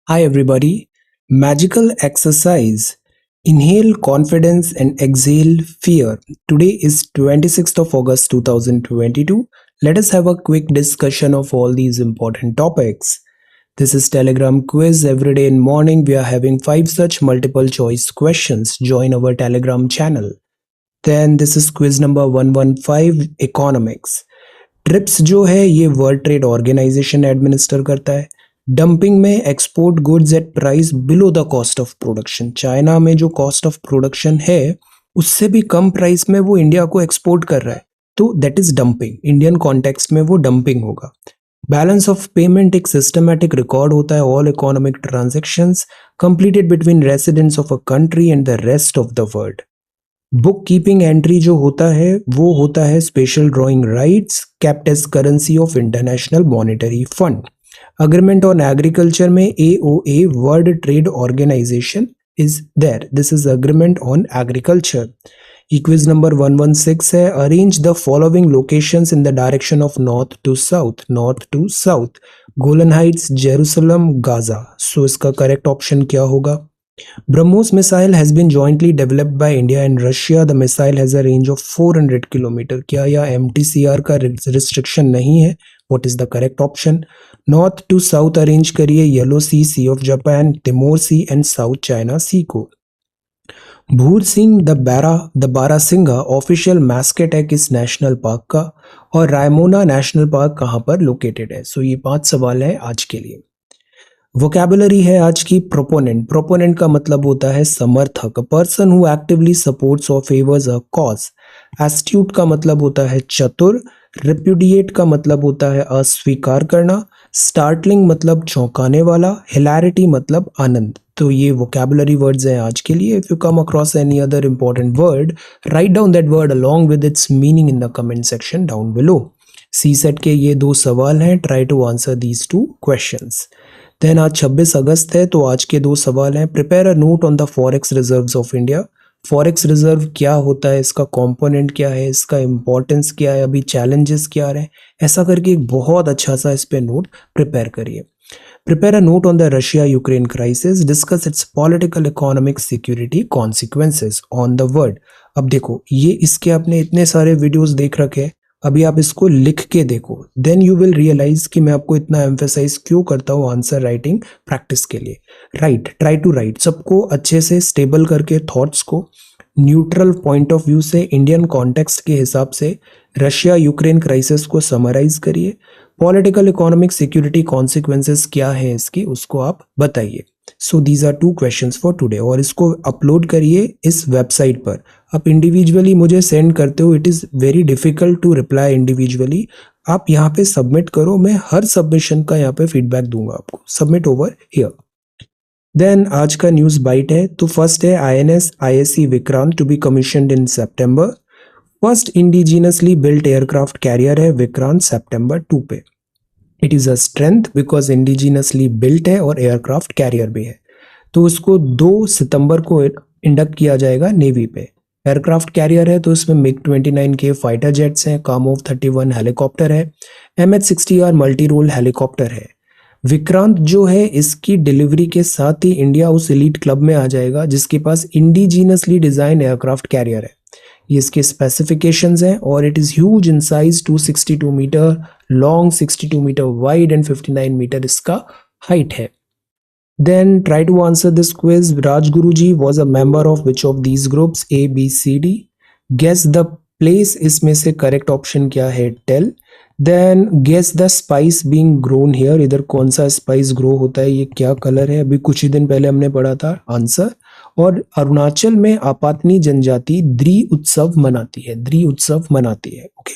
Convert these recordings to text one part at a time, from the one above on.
Hi everybody. Magical exercise. Inhale confidence and exhale fear. Today is 26th of August 2022. Let us have a quick discussion of all these important topics. This is Telegram quiz. Every day in morning we are having 5 such multiple choice questions. Join our Telegram channel. Then this is quiz number 115 economics. Trips जो है ये world Trade organisation administer करता है। Dumping में export goods at price below the cost of production. China में जो cost of production है उससे भी कम प्राइस में वो इंडिया को एक्सपोर्ट कर रहा है, तो that is dumping. Indian context में वो डंपिंग होगा। बैलेंस ऑफ पेमेंट एक सिस्टमैटिक रिकॉर्ड होता है। All economic transactions completed between residents of a country and the rest of the world. Book keeping entry जो होता है वो होता है special drawing rights kept as currency of International Monetary Fund. Agreement on agriculture में AOA World Trade Organization is there. This is agreement on agriculture. Quiz number 116 है arrange the following locations in the direction of north to south. North to south Golan Heights, Jerusalem, Gaza. So इसका correct option क्या होगा? BrahMos missile has been jointly developed by India and Russia. The missile has a range of 400 kilometre. क्या यह MTCR का restriction नहीं है? What is the correct option? North to south arrange करिए Yellow Sea, Sea of Japan, Timor Sea and South China Sea को। Bhur Singh the barasingha official mascot है किस national park का, और रायमोना नेशनल पार्क कहाँ पर लोकेटेड है? सो ये 5 सवाल है आज के लिए। वोकैबुलरी है आज की प्रोपोनेंट। प्रोपोनेंट का मतलब होता है समर्थक, पर्सन हु एक्टिवली सपोर्ट्स और फेवर्स अ कॉज। एस्ट्यूट का मतलब होता है चतुर। रिप्यूडिएट का मतलब होता है अस्वीकार करना। स्टार्टलिंग मतलब चौंकाने वाला। हिलैरिटी मतलब आनंद। तो ये वोकैबुलरी वर्ड्स हैं आज के लिए। If you come across any other important word, write down that word along with its meaning in the comment section down below. C set के ये 2 सवाल हैं। Try to answer these 2 questions. Then आज 26 अगस्त है तो आज के 2 सवाल हैं। Prepare a note on the forex reserves of India. Forex reserve क्या होता है, इसका कंपोनेंट क्या है, इसका इंपॉर्टेंस क्या है, अभी चैलेंजेस क्या आ रहे हैं, ऐसा करके एक बहुत अच्छा सा इस पे नोट प्रिपेयर करिए। Prepare a note on the Russia Ukraine crisis. Discuss it's political, economic, security consequences on the world. अब देखो ये इसके आपने इतने सारे वीडियोस देख रखे हैं, अभी आप इसको लिख के देखो, देन यू विल रियलाइज कि मैं आपको इतना एम्फेसाइज क्यों करता हूँ आंसर राइटिंग प्रैक्टिस के लिए। राइट, ट्राई टू राइट, सबको अच्छे से स्टेबल करके थॉट्स को न्यूट्रल पॉइंट ऑफ व्यू से इंडियन कॉन्टेक्स्ट के हिसाब से रशिया यूक्रेन क्राइसिस को समराइज करिए। पॉलिटिकल, इकोनॉमिक, सिक्योरिटी कॉन्सिक्वेंसेस क्या है इसकी, उसको आप बताइए। So these are 2 questions for today, और इसको अपलोड करिए इस वेबसाइट पर। आप इंडिविजुअली मुझे सेंड करते हो, it is very difficult to reply individually. आप यहाँ पे सबमिट करो, मैं हर सबमिशन का यहाँ पे फीडबैक दूंगा आपको। Submit over here. देन आज का न्यूज़ बाइट है, तो फर्स्ट है INS ISC Vikrant to be commissioned in सितंबर। First indigenously built aircraft carrier है विक्रांत, सितंबर 2 पे। It is a strength because indigenously built है और एयरक्राफ्ट कैरियर भी है, तो उसको 2 सितंबर को इंडक्ट किया जाएगा नेवी पे। एयरक्राफ्ट कैरियर है तो इसमें MiG-29 के फाइटर जेट्स हैं, कामोव 31 हेलीकॉप्टर है, MH-60R मल्टी रोल हेलीकॉप्टर है। विक्रांत जो है इसकी डिलीवरी के साथ ही इंडिया उस एलीट क्लब में आ जाएगा जिसके पास इंडिजिनसली डिजाइन एयरक्राफ्ट कैरियर है। ये इसके स्पेसिफिकेशंस हैं और it is huge in size, 262 metre long, 62 metre wide and 59 metre इसका हाइट है। Then try to answer this quiz. Rajguruji was a member of which of these groups? A, B, C, D. Guess the place. इसमें से correct option क्या है? Tell. Then guess the spice being grown here. इधर कौन सा spice grow होता है, ये क्या कलर है, अभी कुछ ही दिन पहले हमने पढ़ा था आंसर। और अरुणाचल में आपातनी जनजाति द्री उत्सव मनाती है, द्री उत्सव मनाती है। Okay,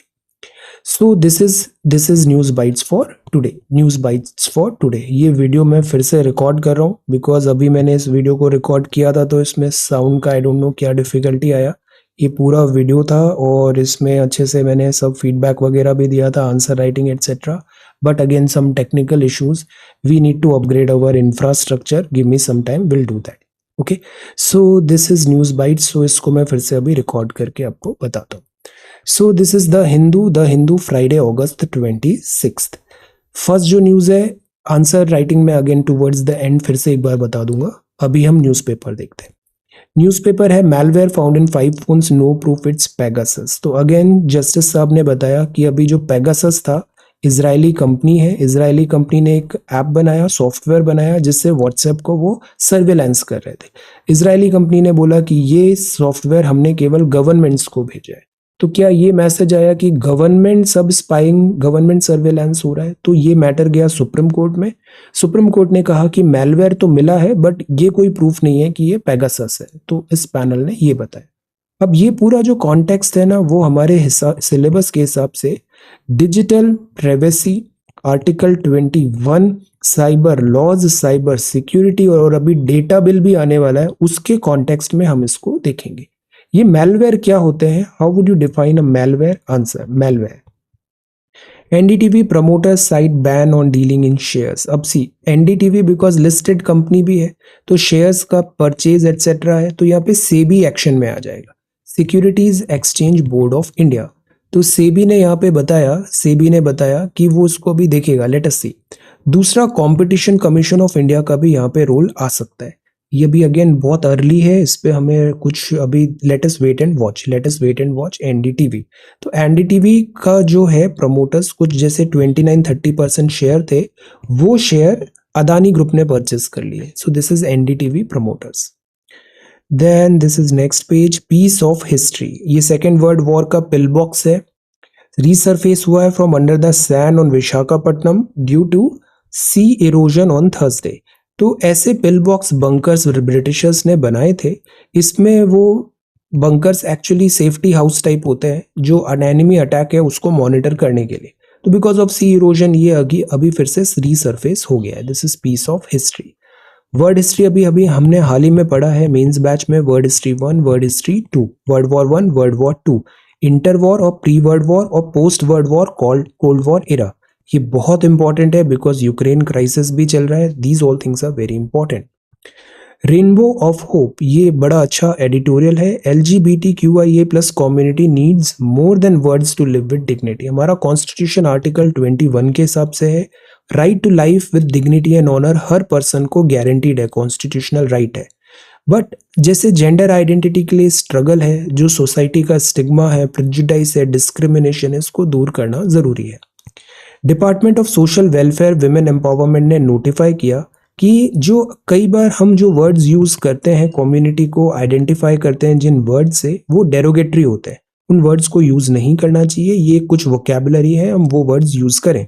so this is news bytes for today, news bytes for today. ये वीडियो मैं फिर से रिकॉर्ड कर रहा हूँ बिकॉज अभी मैंने इस वीडियो को रिकॉर्ड किया था तो इसमें साउंड का आई डोंट नो क्या डिफिकल्टी आया। ये पूरा वीडियो था और इसमें अच्छे से मैंने सब फीडबैक वगैरह भी दिया था, answer writing etcetera, but again some technical issues, we need to upgrade our infrastructure, give me some time, will do that. Okay, so this is news bytes. So इसको मैं फिर से अभी रिकॉर्ड करके आपको बताता हूँ। सो this is the Hindu Friday August 26। First जो न्यूज़ है आंसर राइटिंग में अगेन टुवर्ड्स द एंड फिर से एक बार बता दूंगा। अभी हम न्यूज़पेपर देखते हैं। न्यूज़पेपर है malware found in 5 phones, no proof it's Pegasus. तो अगेन जस्टिस साहब ने बताया कि अभी जो पेगासस था, इजरायली कंपनी है, इजरायली कंपनी ने एक ऐप बनाया, सॉफ्टवेयर बनाया जिससे व्हाट्सएप को वो सर्वेलेंस कर रहे थे। इजरायली कंपनी ने बोला कि ये सॉफ्टवेयर हमने केवल गवर्नमेंट्स को भेजा है। तो क्या ये मैसेज आया कि गवर्नमेंट सब स्पाइंग, गवर्नमेंट सर्वेलेंस हो रहा है? तो ये मैटर गया सुप्रीम कोर्ट में। सुप्रीम कोर्ट ने कहा कि मैलवेयर तो मिला है बट ये कोई प्रूफ नहीं है कि ये पेगासस है। तो इस पैनल ने ये बताया। अब ये पूरा जो कॉन्टेक्स्ट है ना, वो हमारे सिलेबस के हिसाब से digital privacy, article 21, cyber laws, cyber security और अभी डेटा बिल भी आने वाला है, उसके कॉन्टेक्स्ट में हम इसको देखेंगे। ये मैलवेयर क्या होते हैं? How would you define a malware? Answer, malware NDTV promoter site ban on dealing in shares. अब सी एनडीटीवी बिकॉज लिस्टेड कंपनी भी है तो शेयर्स का परचेज एटसेट्रा है, तो यहाँ पे सेबी एक्शन में आ जाएगा, securities exchange board of India. तो सेबी ने यहाँ पे बताया, सेबी ने बताया कि वो उसको भी देखेगा, लेट अस सी। दूसरा, कंपटीशन कमीशन ऑफ इंडिया का भी यहाँ पे रोल आ सकता है। ये भी अगेन बहुत अर्ली है, इस पे हमें कुछ अभी let us wait and watch, let us wait and watch NDTV. तो एनडीटीवी का जो है प्रमोटर्स कुछ जैसे 29-30% शेयर थे, वो शेयर अदानी ग्रुप ने परचेस कर लिए। So this is NDTV promoters. Then this is next page, piece of history. ये सेकेंड वर्ल्ड वॉर का पिल बॉक्स है, रिसरफेस हुआ है from under the sand on Visakhapatnam due to sea erosion on Thursday. तो ऐसे pill box bunkers Britishers ने बनाए थे। इसमें वो bunkers actually safety house type होते हैं जो एनिमी अटैक है उसको मॉनिटर करने के लिए। तो बिकॉज ऑफ सी इरोजन ये अभी फिर से रीसरफेस हो गया है। This is peace of history. Word history अभी अभी हमने हाल ही में पढ़ा है मेंस बैच में, word history 1, word history 2, world war 1, world war 2, inter war और प्री वर्ल्ड वॉर और post world war cold war era. ये बहुत इंपॉर्टेंट है बिकॉज यूक्रेन क्राइसिस भी चल रहा है। These all things are very important. Rainbow of hope, ये बड़ा अच्छा एडिटोरियल है। LGBTQIA+ community needs more than words to live with dignity. हमारा कॉन्स्टिट्यूशन आर्टिकल 21 के हिसाब से है, right to life with dignity and honour हर पर्सन को गारंटीड है, कॉन्स्टिट्यूशनल राइट है। बट जैसे जेंडर आइडेंटिटी के लिए स्ट्रगल है, जो सोसाइटी का स्टिग्मा है, प्रेजुडाइस है, डिस्क्रिमिनेशन है, इसको दूर करना जरूरी है। Department of social welfare women empowerment ने नोटिफाई किया कि जो कई बार हम जो वर्ड्स यूज करते हैं कम्युनिटी को आइडेंटिफाई करते हैं जिन वर्ड से, वो डेरोगेटरी होते हैं, उन वर्ड्स को यूज नहीं करना चाहिए। ये कुछ वोकैबुलरी है, हम वो वर्ड्स यूज करें।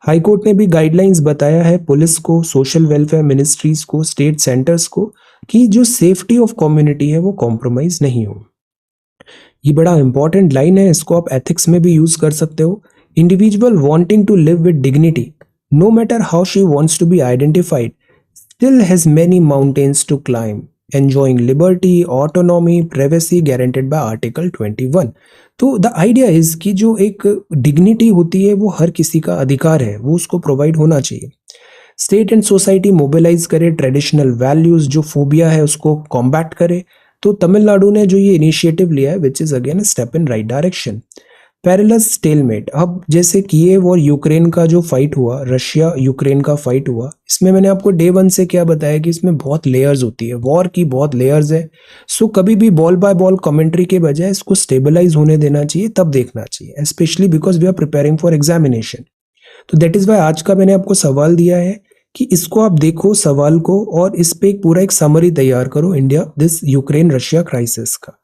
हाईकोर्ट ने भी गाइडलाइंस बताया है पुलिस को, सोशल वेलफेयर मिनिस्ट्रीज को, स्टेट सेंटर्स को कि जो सेफ्टी ऑफ कम्युनिटी है वो कॉम्प्रोमाइज नहीं हो। ये बड़ा इंपॉर्टेंट लाइन है, इसको आप एथिक्स में भी यूज कर सकते हो। Individual wanting to live with dignity no matter how she wants to be identified still has many mountains to climb, enjoying liberty, autonomy, privacy guaranteed by article 21। तो the idea is कि जो एक dignity होती है वो हर किसी का अधिकार है, वो उसको प्रोवाइड होना चाहिए। स्टेट एंड सोसाइटी मोबिलाइज करे, ट्रेडिशनल वैल्यूज जो फोबिया है उसको कॉम्बैट करे। तो तमिलनाडु ने जो ये इनिशिएटिव लिया है which is again step in right direction. पैरेलस stalemate, अब जैसे कीव और यूक्रेन का जो फाइट हुआ, रशिया यूक्रेन का फाइट हुआ, इसमें मैंने आपको डे 1 से क्या बताया कि इसमें बहुत लेयर्स होती है, वॉर की बहुत लेयर्स है। सो कभी भी बॉल बाय बॉल कमेंट्री के बजाय इसको स्टेबलाइज होने देना चाहिए, तब देखना चाहिए, specially because we are preparing for examination. तो दैट इज वाई आज का मैंने आपको सवाल दिया है कि इसको आप देखो सवाल को और इस पे पूरा एक समरी तैयार करो India this Ukraine Russia crisis का।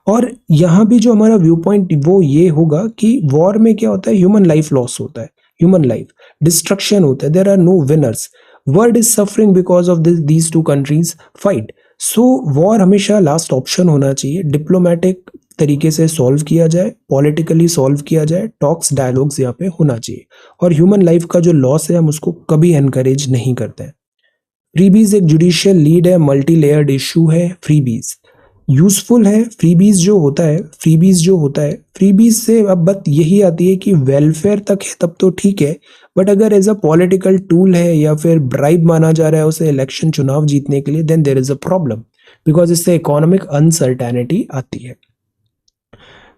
और यहाँ भी जो हमारा व्यू पॉइंट वो ये होगा कि वॉर में क्या होता है, ह्यूमन लाइफ लॉस होता है, ह्यूमन लाइफ डिस्ट्रक्शन होता है, there are no winners, world is suffering because of these two countries fight. So war हमेशा लास्ट ऑप्शन होना चाहिए, डिप्लोमेटिक तरीके से सॉल्व किया जाए, पॉलिटिकली सॉल्व किया जाए, टॉक्स डायलॉग्स यहाँ पे होना चाहिए। और ह्यूमन लाइफ का जो लॉस है हम उसको कभी एनकरेज नहीं करते हैं। फ्रीबीज एक जुडिशियल लीड है, मल्टी लेयर्ड इशू है। फ्रीबीज यूजफुल है, फ्रीबीज जो होता है, फ्रीबीज से अब बात यही आती है कि वेलफेयर तक है तब तो ठीक है, बट अगर एज अ पॉलिटिकल टूल है या फिर ब्राइब माना जा रहा है उसे इलेक्शन चुनाव जीतने के लिए, then there is a problem because इससे इकोनॉमिक अनसर्टेनिटी आती है।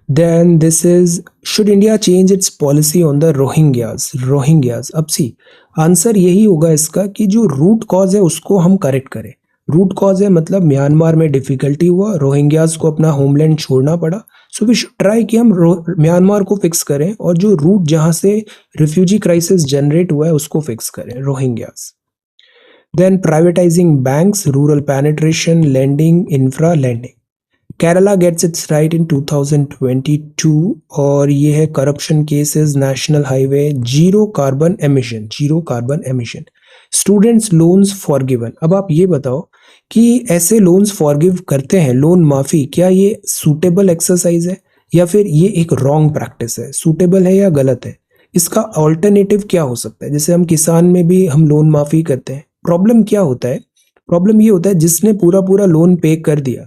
Then this is, should India change its policy on the Rohingyas? अब सी आंसर यही होगा इसका कि जो रूट कॉज है उसको हम करेक्ट करें। रूट कॉज है मतलब म्यांमार में डिफिकल्टी हुआ, रोहिंग्यास को अपना होमलैंड छोड़ना पड़ा। सो वी शुड ट्राई कि हम म्यांमार को फिक्स करें और जो रूट जहां से रिफ्यूजी क्राइसिस जनरेट हुआ है उसको फिक्स करें, Rohingyas. Then privatising banks, rural penetration, lending, infra lending. Kerala gets its right in 2022 और ये है corruption cases, national highway, zero carbon emission. Students loans forgiven. अब आप ये बताओ कि ऐसे लोन्स फॉरगिव करते हैं, लोन माफी, क्या ये सूटेबल एक्सरसाइज है या फिर ये एक रॉन्ग प्रैक्टिस है? सूटेबल है या गलत है? इसका ऑल्टरनेटिव क्या हो सकता है? जैसे हम किसान में भी हम लोन माफी करते हैं। प्रॉब्लम क्या होता है? प्रॉब्लम ये होता है जिसने पूरा लोन पे कर दिया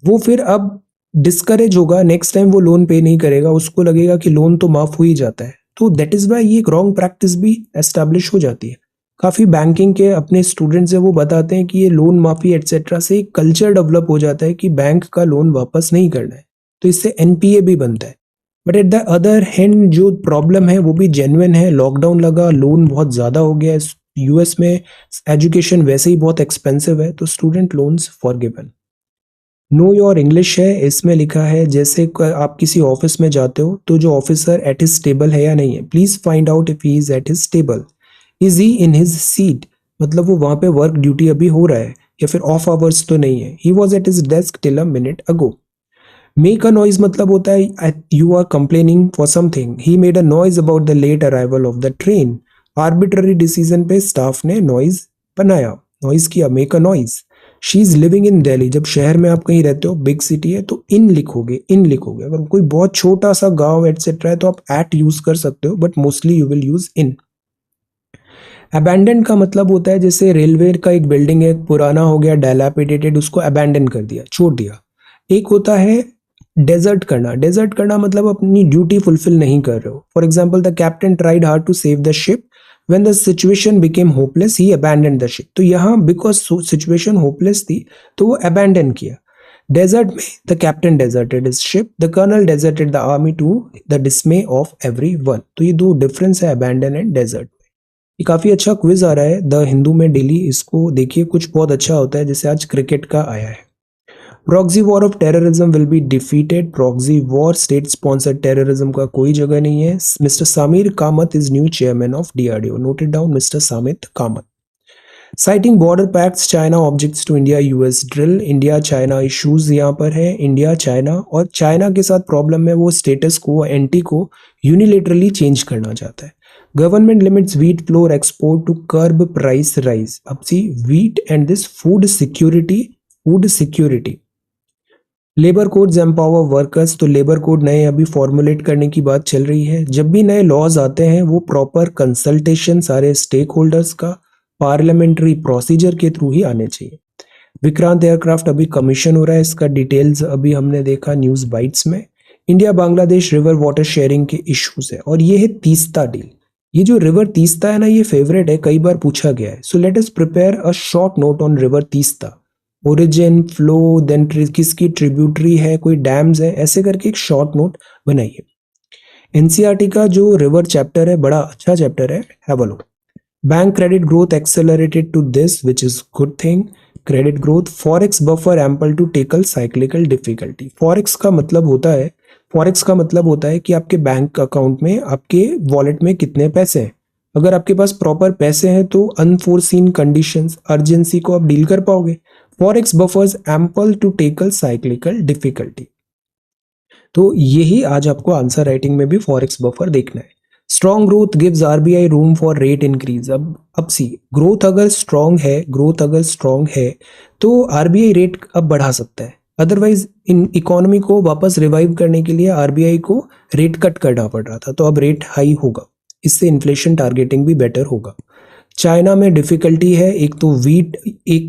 वो फिर अब डिस्करेज होगा, नेक्स्ट टाइम वो लोन पे नहीं करेगा, उसको लगेगा कि लोन तो माफ हो ही जाता है। तो दैट इज वाई ये एक रॉन्ग प्रैक्टिस भी एस्टैब्लिश हो जाती है। काफी बैंकिंग के अपने स्टूडेंट्स है वो बताते हैं कि ये लोन माफी एटसेट्रा से एक कल्चर डेवलप हो जाता है कि बैंक का लोन वापस नहीं करना है, तो इससे एनपीए भी बनता है। But at the other hand जो प्रॉब्लम है वो भी जेन्युइन है। लॉकडाउन लगा, लोन बहुत ज्यादा हो गया, यूएस में एजुकेशन वैसे ही बहुत एक्सपेंसिव है, तो student loans forgiven. Know your English है, इसमें लिखा है जैसे आप किसी ऑफिस में जाते हो तो जो ऑफिसर एट हिज टेबल है या नहीं है, please find out if he is at his table. Is he in his seat, मतलब वो वहां पे वर्क ड्यूटी अभी हो रहा है या फिर ऑफ आवर्स तो नहीं है। He was at his desk till a minute ago. Make a noise मतलब होता है you are complaining for something. He made a noise about the late arrival of the train. Arbitrary decision पे staff ने noise बनाया, noise किया, make a noise. She is living in Delhi, जब शहर में आप कहीं रहते हो, बिग सिटी है तो इन लिखोगे। अगर कोई बहुत छोटा सा गांव एटसेट्रा है तो आप एट यूज कर सकते हो, but mostly you will use in. Abandon का मतलब होता है जैसे रेलवे का एक बिल्डिंग है, पुराना हो गया, डायलापिडेटेड, उसको अबैंडन कर दिया, छोड़ दिया। एक होता है डेजर्ट करना मतलब अपनी ड्यूटी फुलफिल नहीं कर रहे हो। For example, the captain tried hard to save the ship, when the situation became hopeless he abandon the ship. तो यहाँ बिकॉज सिचुएशन होपलेस थी तो वो अबैंडन किया। डेजर्ट में the captain deserted his ship, the colonel deserted the army to the dismay of everyone. तो ये दो डिफरेंस है अबैंडन एंड डेजर्ट। ये काफी अच्छा क्विज आ रहा है द हिंदू में डेली, इसको देखिए, कुछ बहुत अच्छा होता है, जैसे आज क्रिकेट का आया है। Proxy war of terrorism will be defeated. Proxy war, state sponsored terrorism का कोई जगह नहीं है। Mister Samir Kamat is new chairman of DRDO. Noted down, mister Samit Kamat. Citing border pacts, China objects to India US drill. India China issues यहाँ पर है, India China, और China के साथ प्रॉब्लम है वो स्टेटस को, एंटी को यूनिलेटरली चेंज करना चाहता है। Government limits wheat flour export to curb price rise. अब see wheat and this food security. Labour codes empower workers, तो लेबर कोड नए अभी फॉर्मुलेट करने की बात चल रही है। जब भी नए लॉज आते हैं वो प्रॉपर कंसल्टेशन सारे स्टेक होल्डर्स का पार्लियामेंट्री प्रोसीजर के थ्रू ही आने चाहिए। विक्रांत एयरक्राफ्ट अभी कमीशन हो रहा है, इसका डिटेल्स अभी हमने देखा न्यूज बाइट्स में। India Bangladesh river water sharing के इश्यूज है, और ये है तीस्ता डील। ये जो रिवर तीस्ता है ना, ये फेवरेट है, कई बार पूछा गया है। So let us prepare a short note on river Teesta. Origin, flow, then किसकी ट्रिब्यूटरी है, कोई डैम्स है, ऐसे करके एक शॉर्ट नोट बनाइए। एनसीईआरटी का जो रिवर चैप्टर है बड़ा अच्छा चैप्टर है, have a look. Bank credit growth accelerated to this which is good thing. Credit growth, forex buffer ample to tackle cyclical difficulty. Forex का मतलब होता है कि आपके बैंक अकाउंट में, आपके वॉलेट में कितने पैसे हैं। अगर आपके पास प्रॉपर पैसे हैं तो अनफोर्सीन कंडीशंस, अर्जेंसी को आप डील कर पाओगे। Forex buffers ample to tackle cyclical difficulty. तो यही आज आपको आंसर राइटिंग में भी फॉरेक्स बफर देखना है। Strong growth gives RBI room for rate increase. अब सी ग्रोथ अगर स्ट्रॉन्ग है तो आरबीआई रेट अब बढ़ा सकता है। अदरवाइज इन इकोनॉमी को वापस रिवाइव करने के लिए आरबीआई को रेट कट करना पड़ रहा था, तो अब रेट हाई होगा, इससे इन्फ्लेशन टारगेटिंग भी बेटर होगा। चाइना में डिफिकल्टी है, एक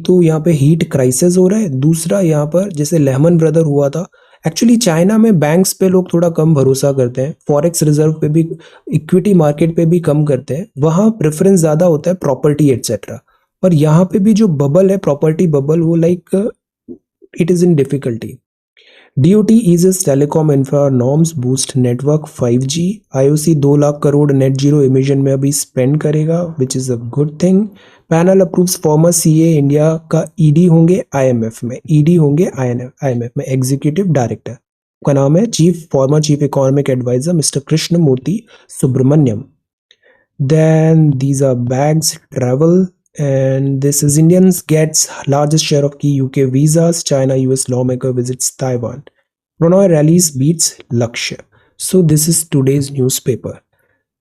तो यहाँ पे हीट क्राइसिस हो रहा है, दूसरा यहाँ पर जैसे लेहमन ब्रदर हुआ था। एक्चुअली चाइना में बैंक्स पे लोग थोड़ा कम भरोसा करते हैं, फॉरेक्स रिजर्व पे भी, इक्विटी मार्केट पे भी कम करते हैं, वहां प्रेफरेंस ज्यादा होता है प्रॉपर्टी एटसेट्रा। और यहाँ पे भी जो बबल है, प्रॉपर्टी बबल, वो like it is in difficulty. DOT eases telecom infra norms, boost network 5G. IOC 2 lakh crore net zero emission में अभी स्पेंड करेगा, which is a good thing. Panel approves former CA India का ED होंगे IMF में, ED होंगे IMF में, executive director का नाम है former chief economic adviser mister Krishna Murthy Subramanian. Then these are bags, travel, and this is Indians gets largest share of key UK visas. China US lawmaker visits Taiwan. Prannoy rallies beats Lakshya. So this is today's newspaper.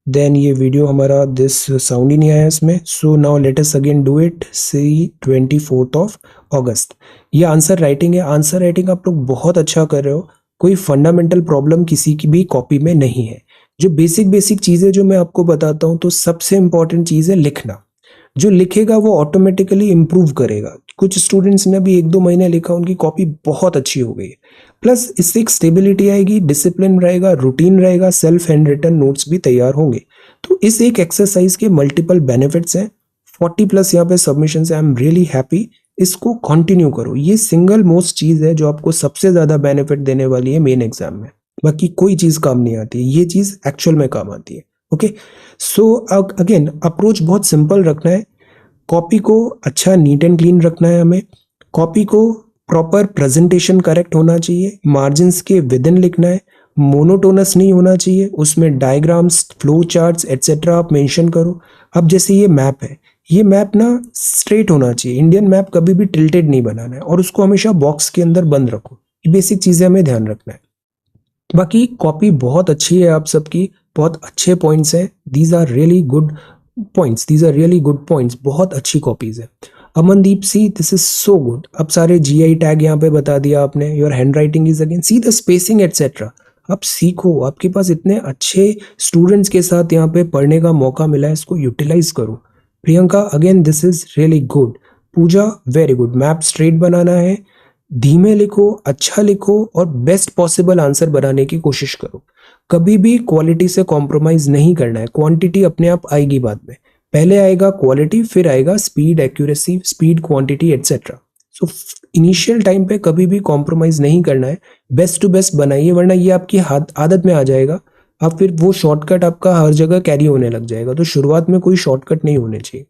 Then ये video हमारा this sound ही नहीं आया इसमें. So now let us again do it. See 24th of August. ये answer writing है. Answer writing आप लोग बहुत अच्छा कर रहे हो. कोई फंडामेंटल प्रॉब्लम किसी की भी कॉपी में नहीं है. जो बेसिक चीज़ें जो मैं आपको बताता हूँ, तो सबसे इंपॉर्टेंट चीज़ है लिखना. जो लिखेगा वो ऑटोमेटिकली इम्प्रूव करेगा. कुछ स्टूडेंट्स ने भी 1-2 महीने लिखा, उनकी कॉपी बहुत अच्छी हो गई. प्लस इससे एक स्टेबिलिटी आएगी, डिसिप्लिन रहेगा, रूटीन रहेगा, सेल्फ हैंड रिटन नोट्स भी तैयार होंगे. तो इस एक एक्सरसाइज के मल्टीपल बेनिफिट्स हैं. 40+ यहाँ पे सबमिशन है. I am really happy. इसको कंटिन्यू करो. ये सिंगल मोस्ट चीज़ है जो आपको सबसे ज़्यादा बेनिफिट देने वाली है मेन एग्जाम में. बाकी कोई चीज़ काम नहीं आती है, ये चीज़ एक्चुअल में काम आती है. ओके, सो अगेन अप्रोच बहुत सिंपल रखना है. कॉपी को अच्छा नीट एंड क्लीन रखना है हमें. कॉपी को प्रॉपर प्रेजेंटेशन करेक्ट होना चाहिए. मार्जिन्स के विद इन लिखना है. मोनोटोनस नहीं होना चाहिए. उसमें डायग्राम्स, फ्लो चार्ट्स एट्सेट्रा आप मेंशन करो. अब जैसे ये मैप है, ये मैप ना स्ट्रेट होना चाहिए. इंडियन मैप कभी भी टिल्टेड नहीं बनाना है, और उसको हमेशा बॉक्स के अंदर बंद रखो. ये बेसिक चीज़ें हमें ध्यान रखना है. बाकी कॉपी बहुत अच्छी है आप सबकी, बहुत अच्छे पॉइंट्स हैं. These are really good points, these are really good points. बहुत अच्छी कॉपीज है. Amandeep see, this is so good. अब सारे GI टैग यहाँ पे बता दिया आपने. Your handwriting is again, see the spacing etcetera. आप सीखो, आपके पास इतने अच्छे स्टूडेंट्स के साथ यहाँ पे पढ़ने का मौका मिला है, इसको यूटिलाइज करो. Priyanka again, this is really good. Pooja, very good. Map straight बनाना है, धीमे लिखो, अच्छा लिखो, और बेस्ट पॉसिबल आंसर बनाने की कोशिश करो. कभी भी क्वालिटी से कॉम्प्रोमाइज नहीं करना है. क्वांटिटी अपने आप आएगी बाद में. पहले आएगा क्वालिटी, फिर आएगा speed, accuracy, speed, quantity etcetera. So initial time पे कभी भी कॉम्प्रोमाइज नहीं करना है. बेस्ट टू बेस्ट बनाइए, वरना ये आपकी आदत में आ जाएगा. अब फिर वो शॉर्टकट आपका हर जगह कैरी होने लग जाएगा. तो शुरुआत में कोई शॉर्टकट नहीं होने चाहिए.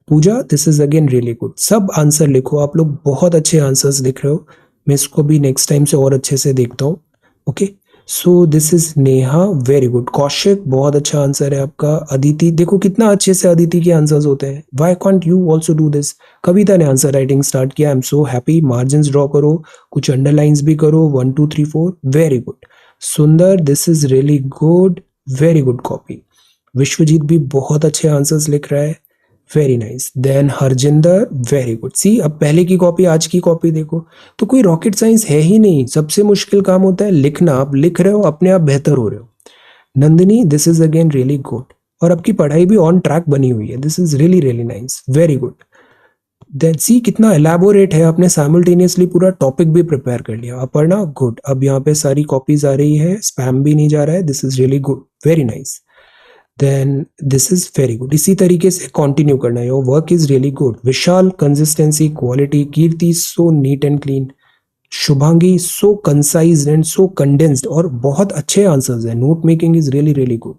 Pooja, this is again really good. सब आंसर लिखो. आप लोग बहुत अच्छे आंसर्स लिख रहे हो. मैं इसको भी नेक्स्ट टाइम से और अच्छे से देखता हूँ. Okay, so this is Neha, very good. Kaushik, बहुत अच्छा आंसर है आपका. अदिति, देखो कितना अच्छे से अदिति के आंसर्स होते हैं. Why can't you also do this? Kavita ने आंसर राइटिंग स्टार्ट किया. I am so happy. Margins draw करो, कुछ अंडरलाइंस भी करो. 1 2 3 4, very good. Sundar, this is really good, very good copy. Vishwajeet भी बहुत अच्छे आंसर्स लिख रहा है. Very nice. Then Harjinder, very good. See, अब पहले की कॉपी, आज की कॉपी देखो. तो कोई रॉकेट साइंस है ही नहीं. सबसे मुश्किल काम होता है लिखना. आप लिख रहे हो, अपने आप बेहतर हो रहे हो. Nandini, this is again really good. और आपकी पढ़ाई भी ऑन ट्रैक बनी हुई है. This is really really nice, very good. Then see, कितना एलैबोरेट है. आपने साइमल्टेनियसली पूरा टॉपिक भी प्रिपेयर कर लिया. अपर्णा, गुड. अब यहाँ पे सारी कॉपीज आ रही है, स्पैम भी नहीं जा रहा है. This is really good, very nice. Then this is very good. इसी तरीके से कंटिन्यू करना है. Your work is really good. Vishal, consistency, quality. Kirti, so neat and clean. Shubhangi, so concise and so condensed, और बहुत अच्छे आंसर्स हैं. Note making is really really good.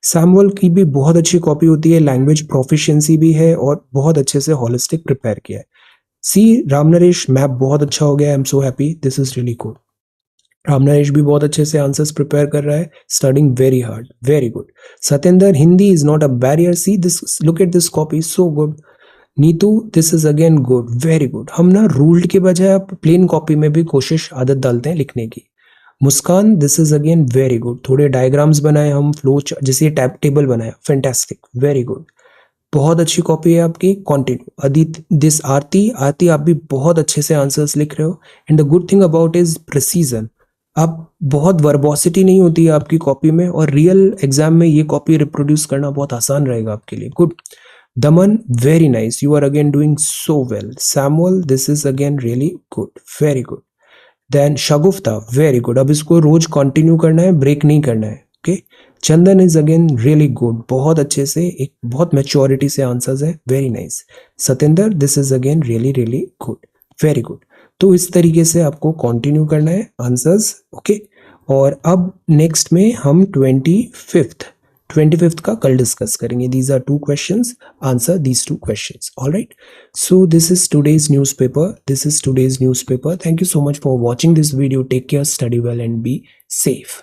Samuel की भी बहुत अच्छी कॉपी होती है. लैंग्वेज प्रोफिशिएंसी भी है, और बहुत अच्छे से होलिस्टिक प्रिपेयर किया है. सी, रामनरेश, मैप बहुत अच्छा हो गया. आई am so happy. This is really good. Ramnaresh भी बहुत अच्छे से आंसर्स प्रिपेयर कर रहा है. Studying very hard, very good. Satyendra, Hindi is not a barrier. See this, look at this copy, so good. Neetu, this is again good, very good. हम ना ruled के बजाय आप प्लेन कॉपी में भी कोशिश आदत डालते हैं लिखने की. Muskan, this is again very good. थोड़े डायग्राम्स बनाए हम, फ्लो जैसे टैब टेबल बनाया. Fantastic, very good. बहुत अच्छी कॉपी है आपकी. कंटिन्यू. अदित, दिस आरती, आप भी बहुत अच्छे से आंसर्स लिख रहे हो. And the good thing about is precision. अब बहुत वर्बोसिटी नहीं होती है आपकी कॉपी में, और रियल एग्जाम में ये कॉपी रिप्रोड्यूस करना बहुत आसान रहेगा आपके लिए. Good. Daman, very nice. You are again doing so well. Samuel, this is again really good, very good. Then Shagufta, very good. अब इसको रोज कंटिन्यू करना है, ब्रेक नहीं करना है. Okay. Chandan is again really good. बहुत अच्छे से, एक बहुत मैच्योरिटी से आंसर्स है. Very nice. Satendra, this is again really really good, very good. तो इस तरीके से आपको कंटिन्यू करना है आंसर्स, ओके। और अब नेक्स्ट में हम 25th का कल डिस्कस करेंगे। These are 2 questions, answer these 2 questions, alright. So this is today's newspaper, thank you so much for watching this video. Take care, study well and be safe.